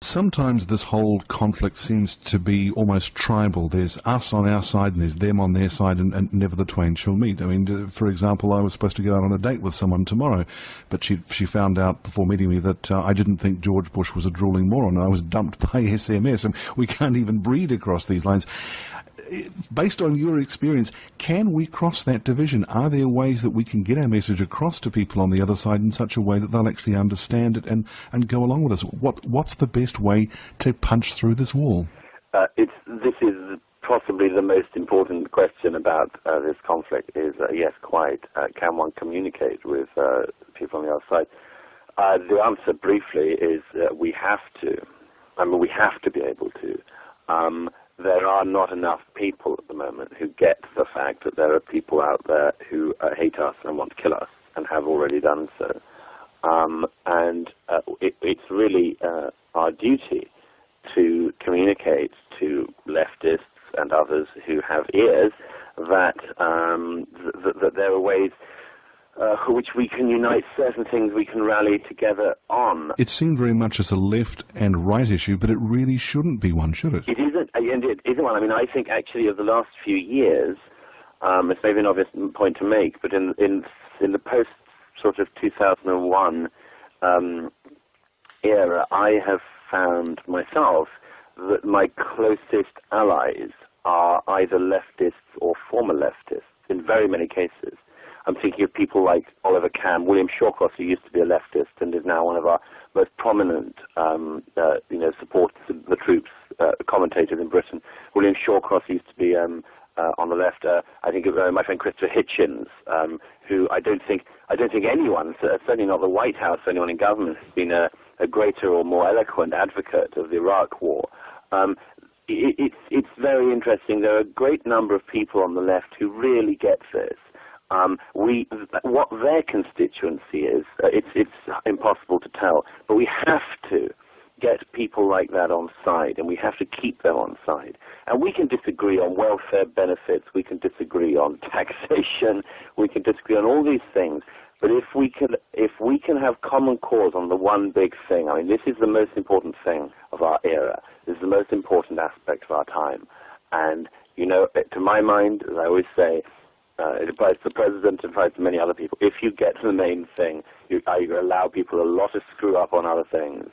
Sometimes this whole conflict seems to be almost tribal. There's us on our side and there's them on their side, and never the twain shall meet. I mean, for example, I was supposed to go out on a date with someone tomorrow, but she found out before meeting me that I didn't think George Bush was a drooling moron. I was dumped by SMS, and we can't even breed across these lines. Based on your experience, can we cross that division? Are there ways that we can get our message across to people on the other side in such a way that they'll actually understand it and go along with us? What's the best way to punch through this wall? This is possibly the most important question about this conflict is, yes, quite, can one communicate with people on the other side? The answer briefly is we have to. I mean, we have to be able to. There are not enough people at the moment who get the fact that there are people out there who hate us and want to kill us and have already done so. It's really our duty to communicate to leftists and others who have ears that that there are ways for which we can unite, certain things we can rally together on. It seemed very much as a left and right issue, but it really shouldn't be one, should it? It isn't, and it isn't one. I mean, I think actually of the last few years, it's maybe an obvious point to make, but in the post sort of 2001 era, I have found myself that my closest allies are either leftists or former leftists in very many cases. I'm thinking of people like Oliver Camm, William Shawcross, who used to be a leftist and is now one of our most prominent, supporters of the troops, commentators in Britain. William Shawcross used to be on the left. I think of my friend Christopher Hitchens, who I don't think anyone, certainly not the White House, or anyone in government, has been a greater or more eloquent advocate of the Iraq War. It's very interesting. There are a great number of people on the left who really get this. What their constituency is, it's impossible to tell, but we have to get people like that on side, and we have to keep them on side. And we can disagree on welfare benefits, we can disagree on taxation, we can disagree on all these things, but if we can have common cause on the one big thing, I mean, this is the most important thing of our era, this is the most important aspect of our time. And, to my mind, as I always say, it applies to the president, it applies to many other people. If you get to the main thing, you allow people a lot to screw up on other things.